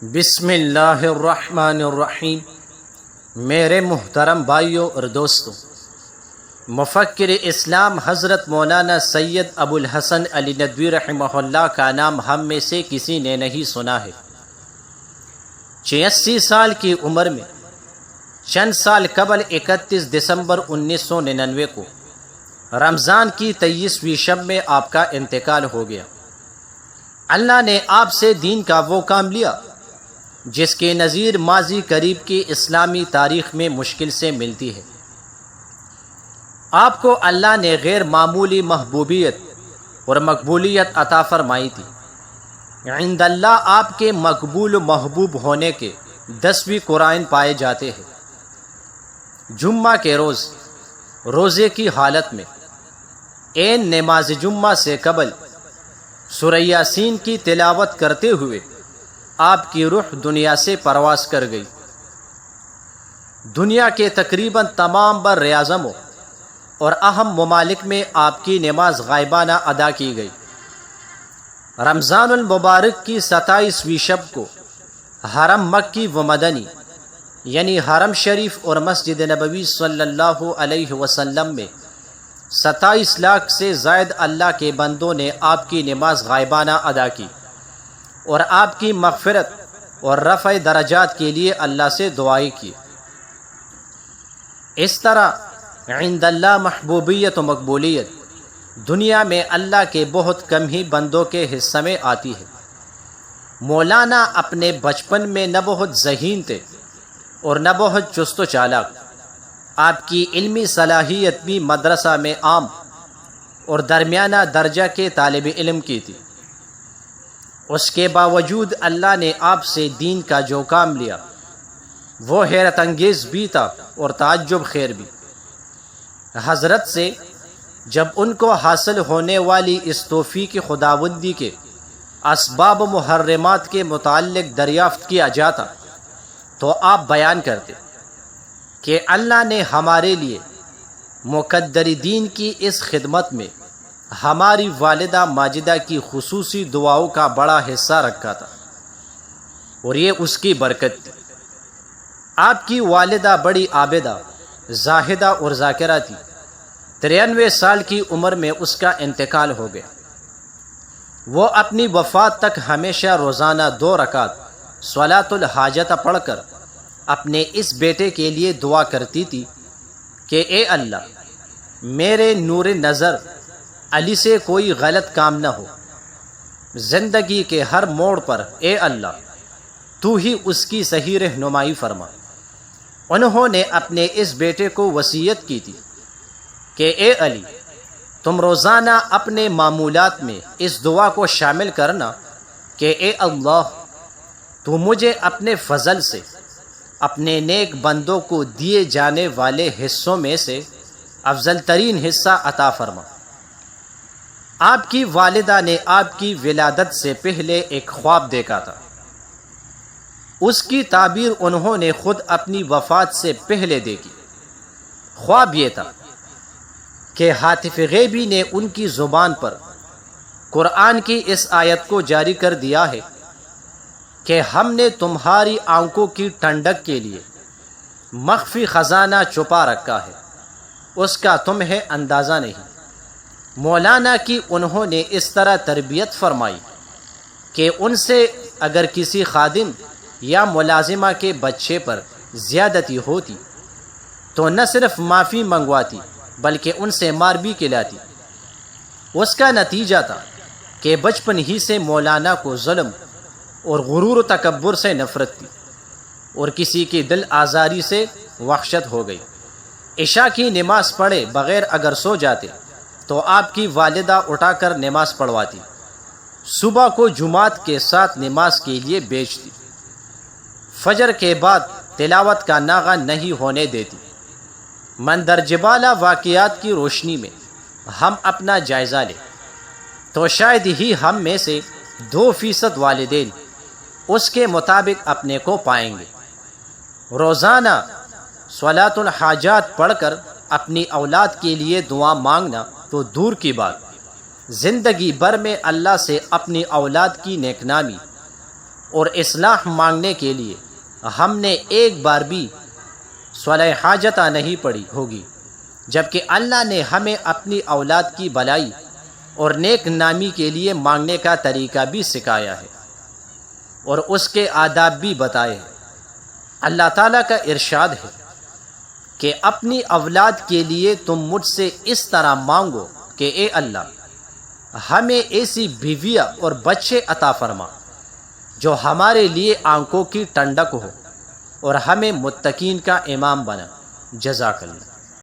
بسم اللہ الرحمن الرحیم۔ میرے محترم بھائیوں اور دوستوں، مفکر اسلام حضرت مولانا سید ابو الحسن علی ندوی رحمہ اللہ کا نام ہم میں سے کسی نے نہیں سنا ہے۔ 86 سال کی عمر میں چند سال قبل 31 دسمبر 1999 کو رمضان کی 23ویں شب میں آپ کا انتقال ہو گیا۔ اللہ نے آپ سے دین کا وہ کام لیا جس کے نظیر ماضی قریب کی اسلامی تاریخ میں مشکل سے ملتی ہے۔ آپ کو اللہ نے غیر معمولی محبوبیت اور مقبولیت عطا فرمائی تھی۔ عند اللہ آپ کے مقبول و محبوب ہونے کے 10 قرائن پائے جاتے ہیں۔ جمعہ کے روز روزے کی حالت میں عین نماز جمعہ سے قبل سورہ یاسین کی تلاوت کرتے ہوئے آپ کی روح دنیا سے پرواز کر گئی۔ دنیا کے تقریباً تمام بر اعظموں اور اہم ممالک میں آپ کی نماز غائبانہ ادا کی گئی۔ رمضان المبارک کی 27ویں شب کو حرم مکی و مدنی یعنی حرم شریف اور مسجد نبوی صلی اللہ علیہ وسلم میں 27 لاکھ سے زائد اللہ کے بندوں نے آپ کی نماز غائبانہ ادا کی اور آپ کی مغفرت اور رفع درجات کے لیے اللہ سے دعائیں کی۔ اس طرح عند اللہ محبوبیت و مقبولیت دنیا میں اللہ کے بہت کم ہی بندوں کے حصے میں آتی ہے۔ مولانا اپنے بچپن میں نہ بہت ذہین تھے اور نہ بہت چست و چالاک۔ آپ کی علمی صلاحیت بھی مدرسہ میں عام اور درمیانہ درجہ کے طالب علم کی تھی۔ اس کے باوجود اللہ نے آپ سے دین کا جو کام لیا وہ حیرت انگیز بھی تھا اور تعجب خیر بھی۔ حضرت سے جب ان کو حاصل ہونے والی اس توفیق خداوندی کے اسباب و محرمات کے متعلق دریافت کیا جاتا تو آپ بیان کرتے کہ اللہ نے ہمارے لیے مقدر دین کی اس خدمت میں ہماری والدہ ماجدہ کی خصوصی دعاؤں کا بڑا حصہ رکھا تھا اور یہ اس کی برکت تھی۔ آپ کی والدہ بڑی عابدہ، زاہدہ اور ذاکرہ تھی۔ 93 سال کی عمر میں اس کا انتقال ہو گیا۔ وہ اپنی وفات تک ہمیشہ روزانہ 2 رکعت صلاۃ الحاجت پڑھ کر اپنے اس بیٹے کے لیے دعا کرتی تھی کہ اے اللہ، میرے نور نظر علی سے کوئی غلط کام نہ ہو۔ زندگی کے ہر موڑ پر اے اللہ تو ہی اس کی صحیح رہنمائی فرما۔ انہوں نے اپنے اس بیٹے کو وصیت کی تھی کہ اے علی، تم روزانہ اپنے معمولات میں اس دعا کو شامل کرنا کہ اے اللہ، تو مجھے اپنے فضل سے اپنے نیک بندوں کو دیے جانے والے حصوں میں سے افضل ترین حصہ عطا فرما۔ آپ کی والدہ نے آپ کی ولادت سے پہلے ایک خواب دیکھا تھا۔ اس کی تعبیر انہوں نے خود اپنی وفات سے پہلے دیکھی۔ خواب یہ تھا کہ ہاتف غیبی نے ان کی زبان پر قرآن کی اس آیت کو جاری کر دیا ہے کہ ہم نے تمہاری آنکھوں کی ٹھنڈک کے لیے مخفی خزانہ چھپا رکھا ہے، اس کا تمہیں اندازہ نہیں۔ مولانا کی انہوں نے اس طرح تربیت فرمائی کہ ان سے اگر کسی خادم یا ملازمہ کے بچے پر زیادتی ہوتی تو نہ صرف معافی منگواتی بلکہ ان سے مار بھی کھلاتی۔ اس کا نتیجہ تھا کہ بچپن ہی سے مولانا کو ظلم اور غرور و تکبر سے نفرت تھی اور کسی کی دل آزاری سے وحشت ہو گئی۔ عشاء کی نماز پڑھے بغیر اگر سو جاتے تو آپ کی والدہ اٹھا کر نماز پڑھواتی، صبح کو جماعت کے ساتھ نماز کے لیے بھیجتی، فجر کے بعد تلاوت کا ناغہ نہیں ہونے دیتی۔ مندرجہ بالا واقعات کی روشنی میں ہم اپنا جائزہ لیں تو شاید ہی ہم میں سے 2% والدین اس کے مطابق اپنے کو پائیں گے۔ روزانہ صلاۃ الحاجات پڑھ کر اپنی اولاد کے لیے دعا مانگنا تو دور کی بات، زندگی بھر میں اللہ سے اپنی اولاد کی نیک نامی اور اصلاح مانگنے کے لیے ہم نے ایک بار بھی صلح حاجتہ نہیں پڑی ہوگی، جبکہ اللہ نے ہمیں اپنی اولاد کی بھلائی اور نیک نامی کے لیے مانگنے کا طریقہ بھی سکھایا ہے اور اس کے آداب بھی بتائے ہیں۔ اللہ تعالیٰ کا ارشاد ہے کہ اپنی اولاد کے لیے تم مجھ سے اس طرح مانگو کہ اے اللہ ہمیں ایسی بیویاں اور بچے عطا فرما جو ہمارے لیے آنکھوں کی ٹھنڈک ہو اور ہمیں متقین کا امام بنا۔ جزاک اللہ۔